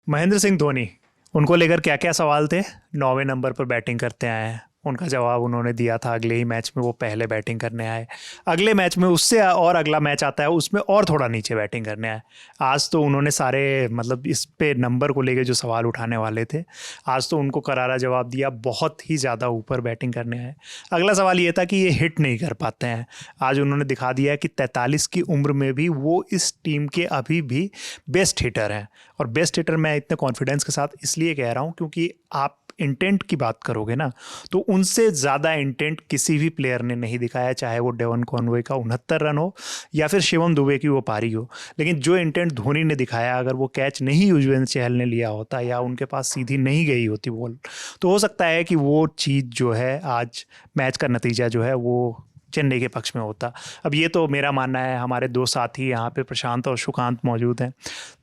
महेंद्र सिंह धोनी, उनको लेकर क्या क्या सवाल थे? 9वें नंबर पर बैटिंग करते आए हैं, उनका जवाब उन्होंने दिया था अगले ही मैच में वो पहले बैटिंग करने आए, अगले मैच में उससे और अगला मैच आता है उसमें और थोड़ा नीचे बैटिंग करने आए। आज तो उन्होंने सारे मतलब इस पे नंबर को लेके जो सवाल उठाने वाले थे, आज तो उनको करारा जवाब दिया, बहुत ही ज़्यादा ऊपर बैटिंग करने आए। अगला सवाल ये था कि ये हिट नहीं कर पाते हैं। आज उन्होंने दिखा दिया है कि 43 की उम्र में भी वो इस टीम के अभी भी बेस्ट हिटर हैं। और बेस्ट हिटर मैं इतने कॉन्फिडेंस के साथ इसलिए कह रहा हूँ क्योंकि आप इंटेंट की बात करोगे ना, तो उनसे ज़्यादा इंटेंट किसी भी प्लेयर ने नहीं दिखाया, चाहे वो डेवन कॉनवे का 69 रन हो या फिर शिवम दुबे की वो पारी हो। लेकिन जो इंटेंट धोनी ने दिखाया, अगर वो कैच नहीं युजवेंद्र चहल ने लिया होता या उनके पास सीधी नहीं गई होती बॉल, तो हो सकता है कि वो चीज़ जो है आज मैच का नतीजा जो है वो चेन्नई के पक्ष में होता। अब ये तो मेरा मानना है, हमारे दो साथी यहाँ पे प्रशांत और सुकांत मौजूद हैं,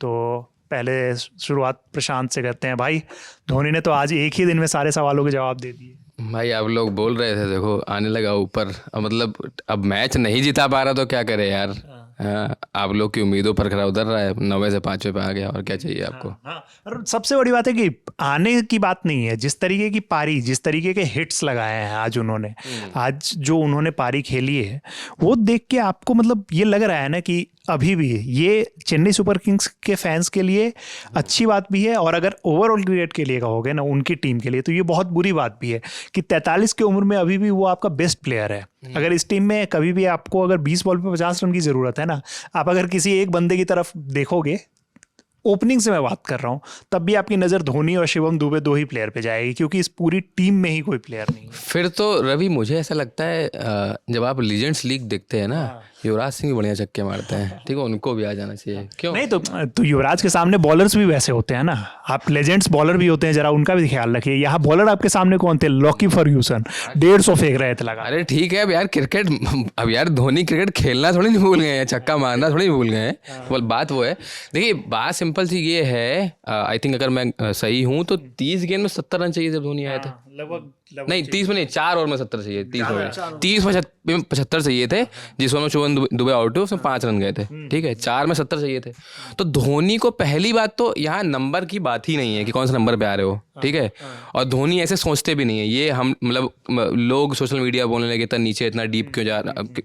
तो पहले शुरुआत प्रशांत से करते हैं। भाई, धोनी ने तो आज एक ही दिन में सारे सवालों के जवाब दे दिए। भाई आप लोग बोल रहे थे, देखो आने लगा ऊपर, मतलब अब मैच नहीं जिता पा रहा तो क्या करे यार। हाँ, आप लोग की उम्मीदों पर खरा उतर रहा है, 9वें से 5वें पे आ गया, और क्या चाहिए आपको। हाँ, और सबसे बड़ी बात है कि आने की बात नहीं है, जिस तरीके की पारी, जिस तरीके के हिट्स लगाए हैं आज उन्होंने, आज जो उन्होंने पारी खेली है वो देख के आपको मतलब ये लग रहा है ना कि अभी भी ये चेन्नई सुपर किंग्स के फैंस के लिए अच्छी बात भी है, और अगर ओवरऑल क्रिकेट के लिए कहोगे ना, उनकी टीम के लिए, तो ये बहुत बुरी बात भी है कि 43 की उम्र में अभी भी वो आपका बेस्ट प्लेयर है। अगर इस टीम में कभी भी आपको अगर 20 बॉल पे 50 रन की ज़रूरत है ना, आप अगर किसी एक बंदे की तरफ देखोगे, ओपनिंग से मैं बात कर रहा हूँ, तब भी आपकी नज़र धोनी और शिवम दुबे दो ही प्लेयर पे जाएगी, क्योंकि इस पूरी टीम में ही कोई प्लेयर नहीं है। फिर तो रवि मुझे ऐसा लगता है जब आप लीजेंड्स लीग देखते हैं ना, युवराज सिंह भी बढ़िया छक्के मारते हैं, ठीक है, उनको भी आ जाना चाहिए। क्यों नहीं, तो युवराज के सामने बॉलर्स भी वैसे होते हैं ना, आप लेजेंड्स बॉलर भी होते हैं, जरा उनका भी ख्याल रखिए। यहाँ बॉलर आपके सामने कौन थे? लॉकी फर्ग्यूसन 150 फेंक रहे थे लगा। अरे ठीक है, अब यार क्रिकेट, अब यार धोनी क्रिकेट खेलना थोड़ी नहीं भूल गए हैं, छक्का मारना थोड़ी नहीं भूल गए हैं। तो बात वो है, देखिए बात सिंपल सी ये है, आई थिंक अगर मैं सही हूँ तो 30 गेंद में 70 रन चाहिए जब धोनी आए थे। लगभग नहीं 30 में नहीं, 4 ओवर में 70 चाहिए, 30 में 75 चाहिए थे, जिस ओवर में शुभम दुबे आउट हुए उसमें 5 रन गए थे, ठीक है, 4 में 70 चाहिए थे। तो धोनी को पहली बात तो यहाँ नंबर की बात ही नहीं है कि कौन सा नंबर पे आ रहे हो, ठीक है, और धोनी ऐसे सोचते भी नहीं है। ये हम मतलब लोग सोशल मीडिया बोलने लगे इतना नीचे इतना डीप क्यों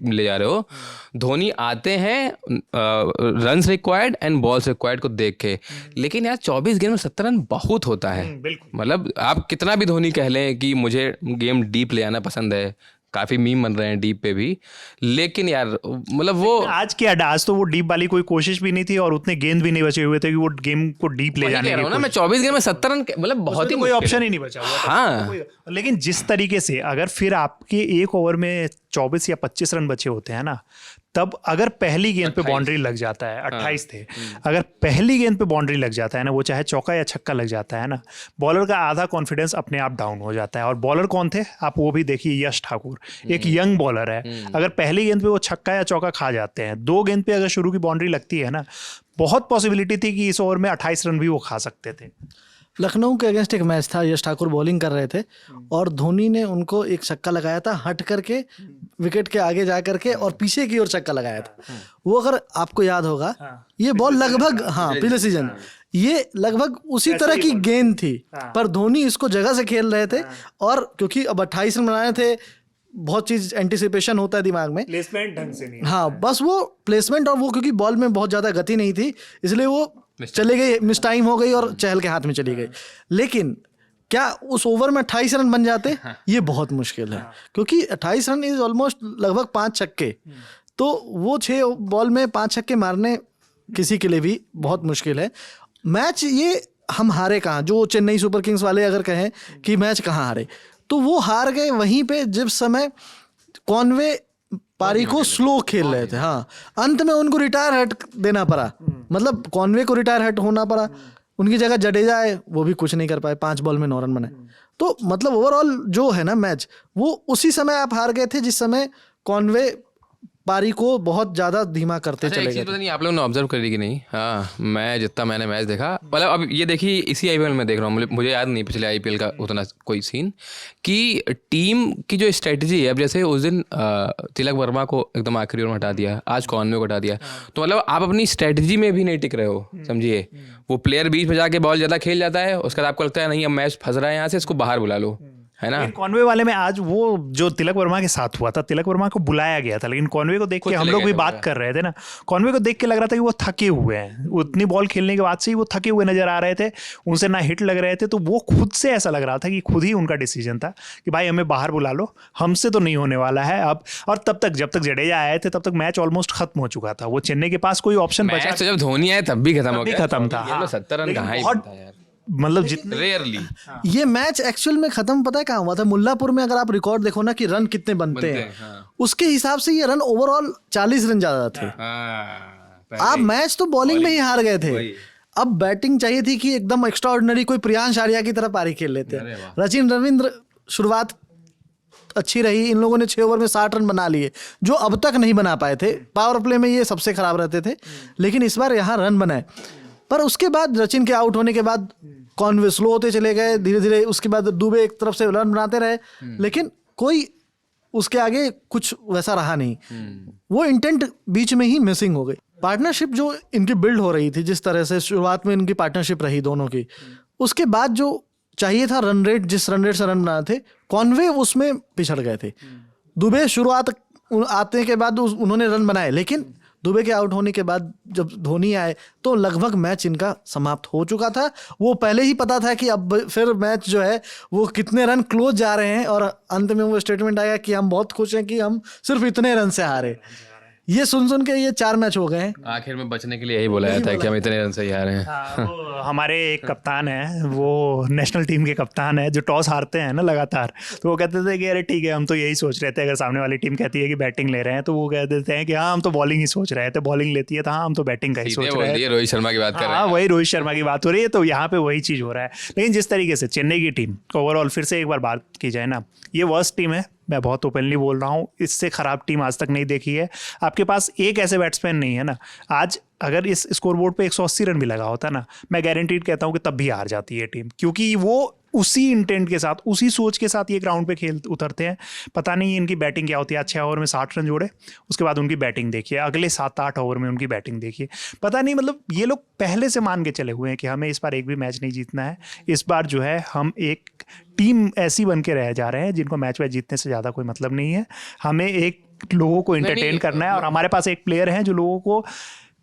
ले जा रहे हो। धोनी आते हैं runs required and balls required को देख के, लेकिन यार 24 गेंद में 70 रन बहुत होता है। मतलब आप कितना भी धोनी कह लें कि मुझे गेम डीप ले आना पसंद है, काफी मीम बन रहे हैं डीप पे भी, लेकिन यार मतलब वो आज की आज तो वो डीप वाली कोई कोशिश भी नहीं थी, और उतने गेंद भी नहीं बचे हुए थे कि वो गेम को डीप ले जाने की। ना मैं 24 गेंद में 70 रन मतलब बहुत ही कोई ऑप्शन ही नहीं बचा हुआ था। हाँ, लेकिन जिस तरीके से अगर फिर आपके एक ओवर में 24 या 25 रन बचे होते हैं ना, तब अगर पहली गेंद पे बाउंड्री लग जाता है, 28 थे, अगर पहली गेंद पे बाउंड्री लग जाता है ना, वो चाहे चौका या छक्का लग जाता है ना, बॉलर का आधा कॉन्फिडेंस अपने आप डाउन हो जाता है। और बॉलर कौन थे आप वो भी देखिए, यश ठाकुर एक यंग बॉलर है, अगर पहली गेंद पे वो छक्का या चौका खा जाते हैं, 2 गेंद पे अगर शुरू की बाउंड्री लगती है ना, बहुत पॉसिबिलिटी थी कि इस ओवर में 28 रन भी वो खा सकते थे। लखनऊ के अगेंस्ट एक मैच था, यश ठाकुर बॉलिंग कर रहे थे और धोनी ने उनको एक छक्का लगाया था हट करके, विकेट के आगे जा करके, और पीछे की ओर छक्का लगाया था। वो अगर आपको याद होगा, ये बॉल लगभग, हाँ पिछले सीजन, ये लगभग उसी तरह की गेंद थी, पर धोनी इसको जगह से खेल रहे थे, और क्योंकि अब 28 रन बनाए थे, बहुत चीज एंटिसिपेशन होता है दिमाग में, प्लेसमेंट ढंग से नहीं, हाँ बस वो प्लेसमेंट, और वो क्योंकि बॉल में बहुत ज्यादा गति नहीं थी, इसलिए वो चले गई, मिस टाइम हो गई और चहल के हाथ में चली गई। लेकिन क्या उस ओवर में 28 रन बन जाते? ये बहुत मुश्किल है, क्योंकि 28 रन इज ऑलमोस्ट लगभग 5 छक्के, तो वो 6 बॉल में 5 छक्के मारने किसी के लिए भी बहुत मुश्किल है। मैच ये हम हारे कहाँ, जो चेन्नई सुपर किंग्स वाले अगर कहें कि मैच कहाँ हारे, तो वो हार गए वहीं पे जिस समय कॉनवे पारी को स्लो खेल रहे थे। हाँ, अंत में उनको रिटायर हट देना पड़ा, मतलब कॉनवे को रिटायर हट होना पड़ा, उनकी जगह जडेजा आए, वो भी कुछ नहीं कर पाए, 5 बॉल में 9 रन बनाए। तो मतलब ओवरऑल जो है ना मैच, वो उसी समय आप हार गए थे जिस समय कॉनवे पारी को बहुत ज्यादा धीमा करते अच्छा, चले एक चीज गए। पता नहीं आप लोगों ने ऑब्जर्व करी कि नहीं, हाँ मैंने मैच देखा, मतलब अब ये देखिए इसी आईपीएल में देख रहा हूँ, मुझे याद नहीं पिछले आईपीएल का उतना कोई सीन, कि टीम की जो स्ट्रेटजी है, अब जैसे उस दिन तिलक वर्मा को एकदम आखिरी ओवर में हटा दिया, आज कॉनवे को हटा दिया, तो मतलब आप अपनी स्ट्रेटजी में भी नहीं टिक रहे हो, समझिए। वो प्लेयर बीच में जाके बॉल ज़्यादा खेल जाता है, उसके बाद आपको लगता है नहीं अब मैच फंस रहा है यहाँ से, इसको बाहर बुला लो, है ना। लेकिन कॉनवे वाले में आज वो जो तिलक वर्मा के साथ हुआ था, तिलक वर्मा को बुलाया गया था, लेकिन कॉनवे को देख के हम लोग भी बात कर रहे थे ना, कॉनवे को देख के लग रहा था कि वो थके हुए हैं, उतनी बॉल खेलने के बाद से ही वो थके हुए नजर आ रहे थे, उनसे ना हिट लग रहे थे, तो वो खुद से ऐसा लग रहा था कि खुद ही उनका डिसीजन था कि भाई हमें बाहर बुला लो, हमसे तो नहीं होने वाला है अब। और तब तक जब तक जडेजा आए थे तब तक मैच ऑलमोस्ट खत्म हो चुका था, वो चेन्नई के पास कोई ऑप्शन बचा, तो जब धोनी आए तब भी खत्म हो गया, खत्म था। 70 रन कहाँ ही बहुत बनता है यार, मतलब जितने रेयरली। ये मैच एक्चुअल में खत्म पता है कहाँ हुआ था? मुल्लापुर में अगर आप रिकॉर्ड देखो ना कि रन कितने बनते हैं, उसके हिसाब से ये रन ओवरऑल 40 रन ज्यादा थे। आप मैच तो बॉलिंग में ही हार गए थे, अब बैटिंग चाहिए थी कि एकदम एक्स्ट्रा ऑर्डिनरी कोई प्रियांश आर्या की तरह पारी खेल लेते हैं। सचिन रविंद्र शुरुआत अच्छी रही, इन लोगों ने 6 ओवर में 60 रन बना लिए, जो अब तक नहीं बना पाए थे। पावर प्ले में ये सबसे खराब रहते थे, लेकिन इस बार यहाँ रन बनाए। पर उसके बाद सचिन के आउट होने के बाद कॉनवे स्लो होते चले गए धीरे धीरे, उसके बाद दुबे एक तरफ से रन बनाते रहे, लेकिन कोई उसके आगे कुछ वैसा रहा नहीं। वो इंटेंट बीच में ही मिसिंग हो गई। पार्टनरशिप जो इनकी बिल्ड हो रही थी, जिस तरह से शुरुआत में इनकी पार्टनरशिप रही दोनों की, उसके बाद जो चाहिए था रन रेट, जिस रन रेट से रन बनाए थे, कॉनवे उसमें पिछड़ गए थे। दुबे शुरुआत आते के बाद उन्होंने रन बनाए, लेकिन दुबे के आउट होने के बाद जब धोनी आए तो लगभग मैच इनका समाप्त हो चुका था। वो पहले ही पता था कि अब फिर मैच जो है वो कितने रन क्लोज जा रहे हैं, और अंत में वो स्टेटमेंट आया कि हम बहुत खुश हैं कि हम सिर्फ इतने रन से हारे। ये सुन के ये 4 मैच हो गए हैं। आखिर में बचने के लिए यही बोला जाता है कि हम इतने रन से ही हारे हैं। वो हमारे एक कप्तान है, वो नेशनल टीम के कप्तान है, जो टॉस हारते हैं ना लगातार, तो वो कहते थे कि अरे ठीक है हम तो यही सोच रहे थे, अगर सामने वाली टीम कहती है कि बैटिंग ले रहे हैं तो वो कह देते हैं कि हाँ हम तो बॉलिंग ही सोच रहे थे, बॉलिंग लेती है तो हाँ हम तो बैटिंग का ही सोच रहे हैं। रोहित शर्मा की बात कर रहे हैं। हाँ वही रोहित शर्मा की बात हो रही है, तो यहाँ पे वही चीज़ हो रहा है। लेकिन जिस तरीके से चेन्नई की टीम ओवरऑल, फिर से एक बार बात की जाए ना, ये वर्स्ट टीम है, मैं बहुत ओपनली बोल रहा हूँ, इससे ख़राब टीम आज तक नहीं देखी है। आपके पास एक ऐसे बैट्समैन नहीं है ना, आज अगर इस स्कोरबोर्ड पे 180 रन भी लगा होता ना, मैं गारंटीड कहता हूँ कि तब भी हार जाती है टीम, क्योंकि वो उसी इंटेंट के साथ, उसी सोच के साथ ये ग्राउंड पे खेल उतरते हैं। पता नहीं इनकी बैटिंग क्या होती है। 6 ओवर में 60 रन जोड़े, उसके बाद उनकी बैटिंग देखिए, अगले 7-8 ओवर में उनकी बैटिंग देखिए। पता नहीं, मतलब ये लोग पहले से मान के चले हुए हैं कि हमें इस बार एक भी मैच नहीं जीतना है। इस बार जो है हम एक टीम ऐसी बन के रह जा रहे हैं जिनको मैच वैच जीतने से ज़्यादा कोई मतलब नहीं है। हमें एक लोगों को इंटरटेन करना है, और हमारे पास एक प्लेयर हैं जो लोगों को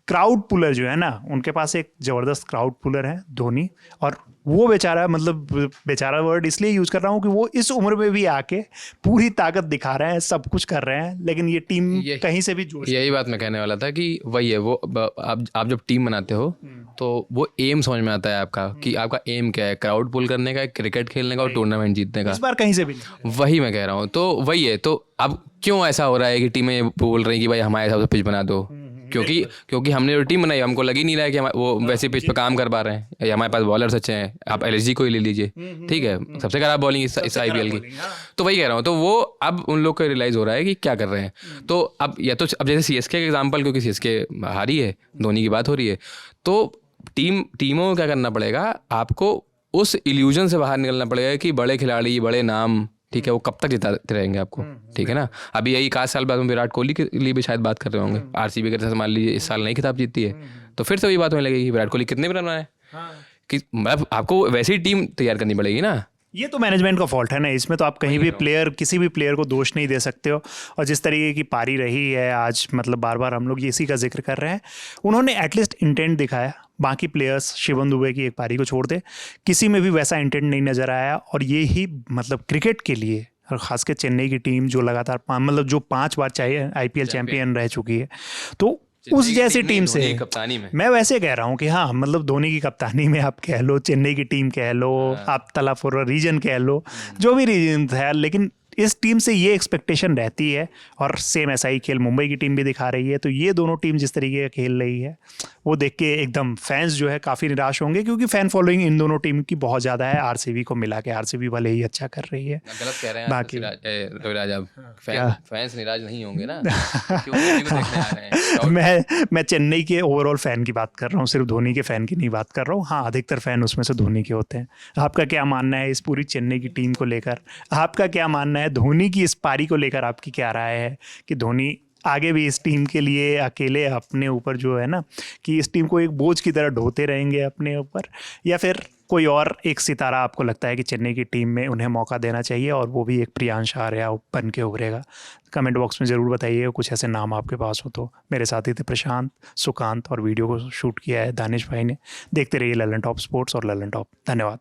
क्राउड पुलर जो है ना, उनके पास एक ज़बरदस्त क्राउड पुलर है धोनी। और वो बेचारा, मतलब बेचारा वर्ड इसलिए यूज़ कर रहा हूँ कि वो इस उम्र में भी आके पूरी ताकत दिखा रहे हैं, सब कुछ कर रहे हैं, लेकिन ये टीम कहीं से भी जोश। यही बात मैं कहने वाला था कि वही है वो, आप जब टीम बनाते हो तो वो एम समझ में आता है आपका, कि आपका एम क्या है, क्राउड पुल करने का, क्रिकेट खेलने का और टूर्नामेंट जीतने का। इस बार कहीं से भी नहीं। वही मैं कह रहा हूँ, तो वही है। तो अब क्यों ऐसा हो रहा है कि टीमें बोल रही कि भाई हमारे हिसाब से पिच बना दो, क्योंकि हमने जो टीम बनाई हमको लग ही नहीं रहा है कि वो वैसे पिच पे काम कर पा रहे हैं, या हमारे पास बॉलर्स अच्छे हैं। आप एलएसजी को ही ले लीजिए, ठीक है, सबसे खराब बॉलिंग इस आईपीएल की। तो वही कह रहा हूँ, तो वो अब उन लोग को रियलाइज हो रहा है कि क्या कर रहे हैं। तो अब या तो अब जैसे सीएसके का एग्जाम्पल, क्योंकि सीएसके हारी है, धोनी की बात हो रही है, तो टीमों को क्या करना पड़ेगा, आपको उस इल्यूजन से बाहर निकलना पड़ेगा कि बड़े खिलाड़ी, बड़े नाम, ठीक है, वो कब तक जिताते रहेंगे आपको, ठीक है ना। अभी यही 1 साल बाद हम विराट कोहली के लिए भी शायद बात कर रहे होंगे। आरसीबी के साथ मान लीजिए इस साल नई खिताब जीतती है, तो फिर से वही बात होने लगेगी, विराट कोहली कितने रन बनाए, कि मतलब आपको वैसी ही टीम तैयार करनी पड़ेगी ना। ये तो मैनेजमेंट का फॉल्ट है ना, इसमें तो आप कहीं भी प्लेयर, किसी भी प्लेयर को दोष नहीं दे सकते हो। और जिस तरीके की पारी रही है आज, मतलब बार बार हम लोग इसी का जिक्र कर रहे हैं, उन्होंने एटलीस्ट इंटेंट दिखाया। बाकी प्लेयर्स, शिवम दुबे की एक पारी को छोड़ दे, किसी में भी वैसा इंटेंट नहीं नज़र आया। और ये ही मतलब क्रिकेट के लिए, और ख़ासकर चेन्नई की टीम जो लगातार मतलब जो 5 बार चाहिए आईपीएल चैंपियन रह चुकी है, तो उस जैसी टीम से कप्तानी में मैं वैसे कह रहा हूँ कि हाँ, मतलब धोनी की कप्तानी में आप कह लो, चेन्नई की टीम कह लो, आप तला फॉर रीजन कह लो, जो भी रीजन है, लेकिन इस टीम से ये एक्सपेक्टेशन रहती है, और सेम ऐसा ही खेल मुंबई की टीम भी दिखा रही है। तो ये दोनों टीम जिस तरीके का खेल रही है वो देख के एकदम फैंस जो है काफ़ी निराश होंगे, क्योंकि फ़ैन फॉलोइंग इन दोनों टीम की बहुत ज़्यादा है आरसीबी को मिला के। आरसीबी भले ही अच्छा कर रही है, गलत कह रहे हैं बाकी रविराज, अब फैंस निराश नहीं होंगे ना, क्योंकि टीवी को देखने आ रहे हैं। मैं चेन्नई के ओवरऑल फ़ैन की बात कर रहा हूँ, सिर्फ धोनी के फ़ैन की नहीं बात कर रहा हूँ। हाँ, अधिकतर फ़ैन उसमें से धोनी के होते हैं। आपका क्या मानना है इस पूरी चेन्नई की टीम को लेकर? आपका क्या मानना है धोनी की इस पारी को लेकर? आपकी क्या राय है कि धोनी आगे भी इस टीम के लिए अकेले अपने ऊपर जो है ना कि इस टीम को एक बोझ की तरह ढोते रहेंगे अपने ऊपर, या फिर कोई और एक सितारा आपको लगता है कि चेन्नई की टीम में उन्हें मौका देना चाहिए और वो भी एक प्रियांश आर्या बन के उभरेगा? कमेंट बॉक्स में ज़रूर बताइए, कुछ ऐसे नाम आपके पास हो तो। मेरे साथी थे प्रशांत, सुकांत, और वीडियो को शूट किया है दानिश भाई ने। देखते रहिए ललन टॉप स्पोर्ट्स और ललन टॉप। धन्यवाद।